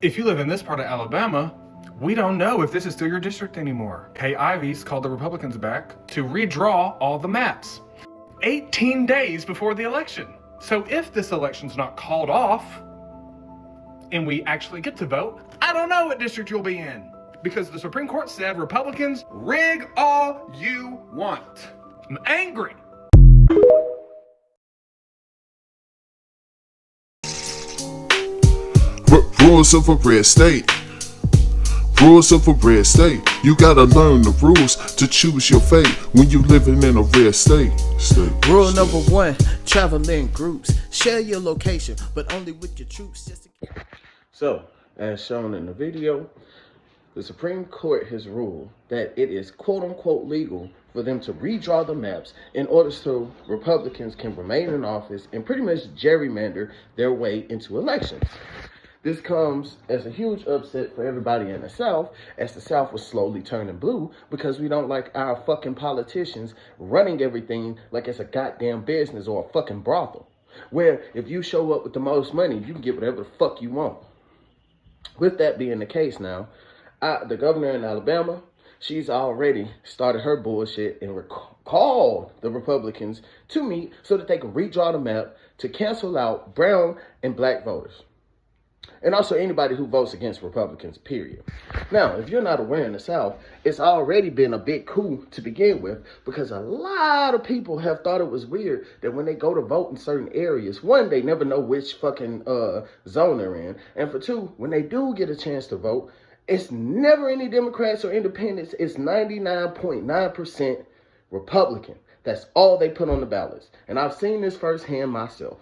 If you live in this part of Alabama, we don't know if this is still your district anymore. Kay Ivey's called the Republicans back to redraw all the maps 18 days before the election. So if this election's not called off and we actually get to vote, I don't know what district you'll be in, because the Supreme Court said Republicans rig all you want. I'm angry. Rules of a red state. Rules of a red state. You gotta learn the rules to choose your fate when you living in a red state. Rule number 1, travel in groups. Share your location, but only with your troops. So, as shown in the video, the Supreme Court has ruled that it is quote-unquote legal for them to redraw the maps in order so Republicans can remain in office and pretty much gerrymander their way into elections. This comes as a huge upset for everybody in the South, as the South was slowly turning blue because we don't like our fucking politicians running everything like it's a goddamn business or a fucking brothel, where if you show up with the most money, you can get whatever the fuck you want. With that being the case now, the governor in Alabama, she's already started her bullshit and called the Republicans to meet so that they can redraw the map to cancel out brown and black voters. And also anybody who votes against Republicans, period. Now, if you're not aware in the South, it's already been a big coup to begin with, because a lot of people have thought it was weird that when they go to vote in certain areas, one, they never know which fucking zone they're in. And for two, when they do get a chance to vote, it's never any Democrats or independents. It's 99.9% Republican. That's all they put on the ballots. And I've seen this firsthand myself.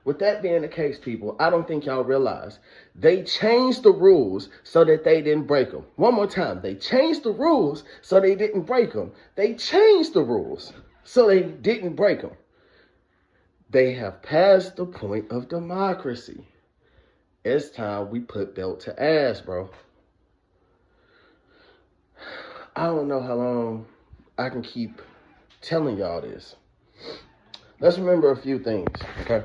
With that being the case, people, I don't think y'all realize they changed the rules so that they didn't break them. One more time. They changed the rules so they didn't break them. They changed the rules so they didn't break them. They have passed the point of democracy. It's time we put belt to ass, bro. I don't know how long I can keep telling y'all this. Let's remember a few things, okay?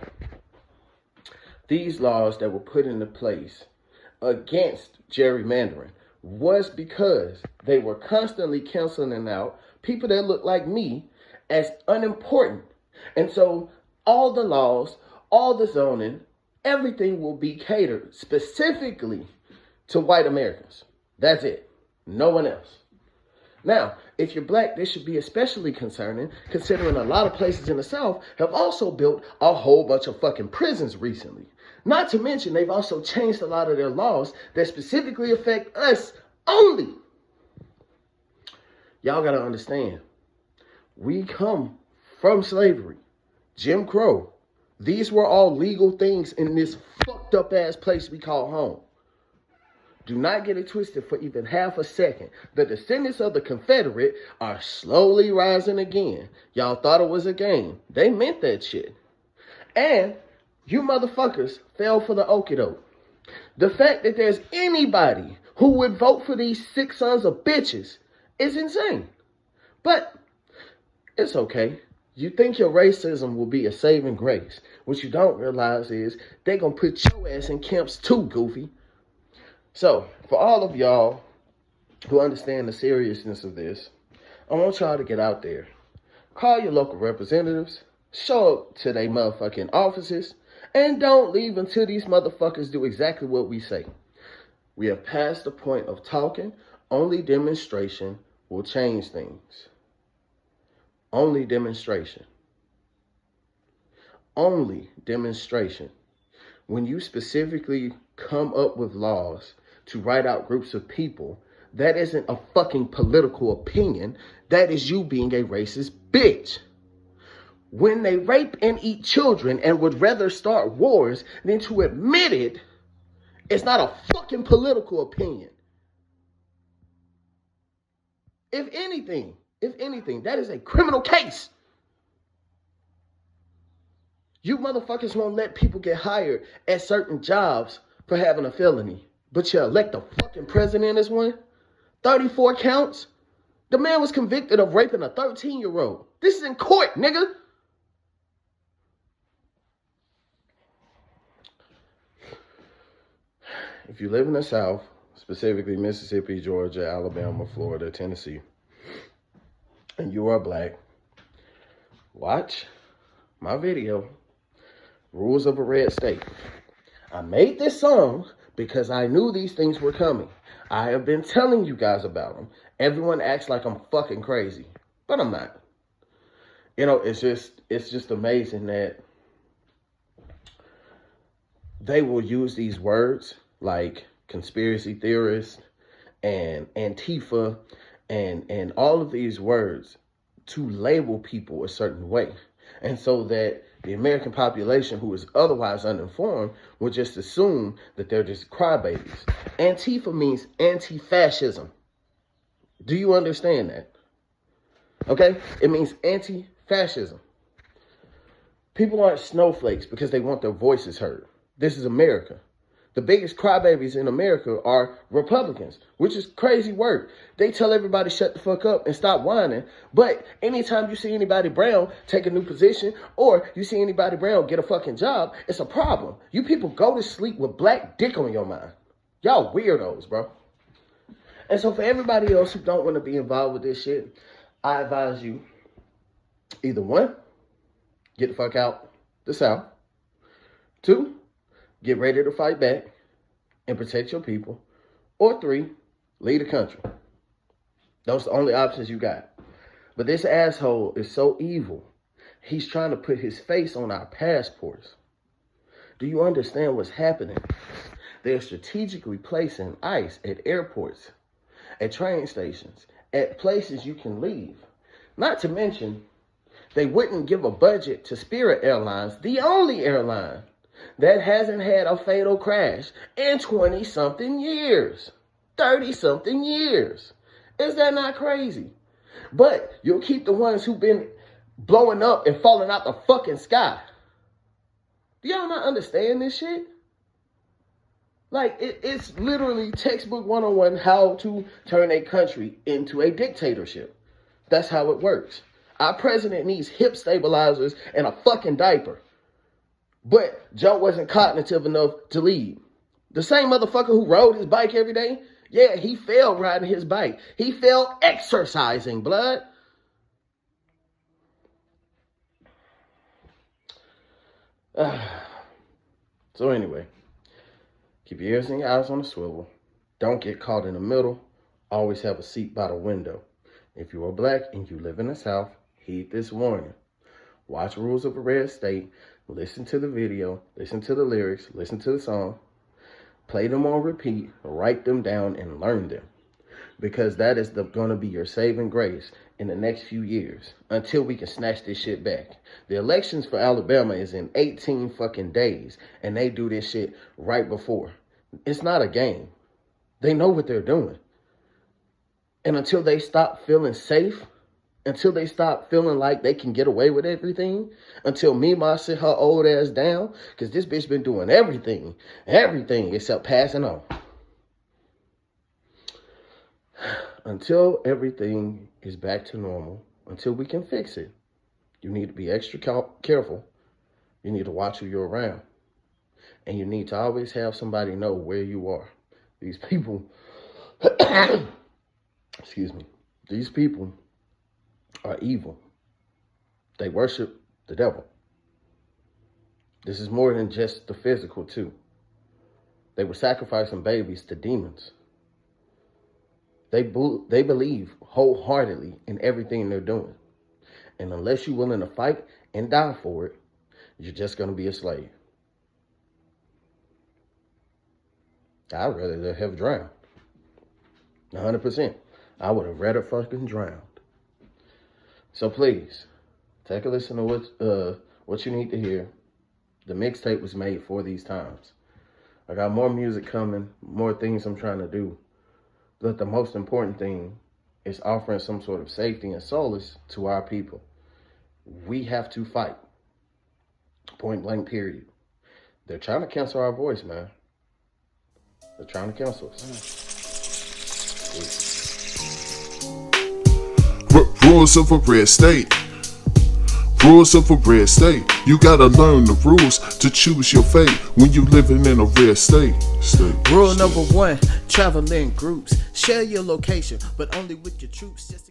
These laws that were put into place against gerrymandering was because they were constantly canceling out people that look like me as unimportant. And so all the laws, all the zoning, everything will be catered specifically to white Americans. That's it. No one else. Now, if you're black, this should be especially concerning, considering a lot of places in the South have also built a whole bunch of fucking prisons recently. Not to mention, they've also changed a lot of their laws that specifically affect us only. Y'all gotta understand, we come from slavery, Jim Crow. These were all legal things in this fucked up ass place we call home. Do not get it twisted for even half a second. The descendants of the Confederate are slowly rising again. Y'all thought it was a game. They meant that shit. And you motherfuckers fell for the okie doke. The fact that there's anybody who would vote for these sick sons of bitches is insane. But it's okay. You think your racism will be a saving grace. What you don't realize is they gonna put your ass in camps too, goofy. So, for all of y'all who understand the seriousness of this, I want y'all to get out there. Call your local representatives, show up to their motherfucking offices, and don't leave until these motherfuckers do exactly what we say. We have passed the point of talking. Only demonstration will change things. Only demonstration. Only demonstration. When you specifically come up with laws to write out groups of people, that isn't a fucking political opinion. That is you being a racist bitch. When they rape and eat children and would rather start wars than to admit it, it's not a fucking political opinion. If anything, that is a criminal case. You motherfuckers won't let people get hired at certain jobs for having a felony. But you elect the fucking president as one? 34 counts? The man was convicted of raping a 13-year-old. This is in court, nigga. if you live in the South, specifically Mississippi, Georgia, Alabama, Florida, Tennessee, and you are black, watch my video, Rules of a Red State. I made this song because I knew these things were coming. I have been telling you guys about them. Everyone acts like I'm fucking crazy, but I'm not. You know, it's just amazing that they will use these words like conspiracy theorist and Antifa and all of these words to label people a certain way. And so that the American population, who is otherwise uninformed, will just assume that they're just crybabies. Antifa means anti-fascism. Do you understand that? Okay? It means anti-fascism. People aren't snowflakes because they want their voices heard. This is America. The biggest crybabies in America are Republicans, which is crazy work. They tell everybody shut the fuck up and stop whining. But anytime you see anybody brown take a new position or you see anybody brown get a fucking job, it's a problem. You people go to sleep with black dick on your mind. Y'all weirdos, bro. And so for everybody else who don't want to be involved with this shit, I advise you either one, get the fuck out the South. Two, get ready to fight back and protect your people. Or three, leave the country. Those are the only options you got. But this asshole is so evil. He's trying to put his face on our passports. Do you understand what's happening? They're strategically placing ICE at airports, at train stations, at places you can leave. Not to mention, they wouldn't give a budget to Spirit Airlines, the only airline that hasn't had a fatal crash in 20-something years. 30-something years. Is that not crazy? But you'll keep the ones who've been blowing up and falling out the fucking sky. Do y'all not understand this shit? Like, it's literally textbook 101 how to turn a country into a dictatorship. That's how it works. Our president needs hip stabilizers and a fucking diaper. But Joe wasn't cognitive enough to lead. The same motherfucker who rode his bike every day, yeah, he failed riding his bike. He failed exercising, blood. So anyway, keep your ears and your eyes on the swivel. Don't get caught in the middle. Always have a seat by the window. If you are black and you live in the South, heed this warning. Watch Rules of a Red State. Listen to the video. Listen to the lyrics. Listen to the song. Play them on repeat. Write them down and learn them. Because that is going to be your saving grace in the next few years. Until we can snatch this shit back. The elections for Alabama is in 18 fucking days. And they do this shit right before. It's not a game. They know what they're doing. And until they stop feeling safe, until they stop feeling like they can get away with everything, until Mima sit her old ass down, because this bitch been doing everything except passing on. Until everything is back to normal, until we can fix it, you need to be extra careful. You need to watch who you're around. And you need to always have somebody know where you are. These people, excuse me, these people are evil. They worship the devil. This is more than just the physical too. They were sacrificing babies to demons. They believe wholeheartedly in everything they're doing. And unless you're willing to fight and die for it, you're just going to be a slave. I'd rather have drowned. 100%. I would have rather fucking drowned. So please, take a listen to what you need to hear. The mixtape was made for these times. I got more music coming, more things I'm trying to do. But the most important thing is offering some sort of safety and solace to our people. We have to fight. Point blank, period. They're trying to cancel our voice, man. They're trying to cancel us. Rules of a red state. Rules of a red state. You gotta learn the rules to choose your fate when you living in a red state. Rule number 1, travel in groups. Share your location, but only with your troops. Just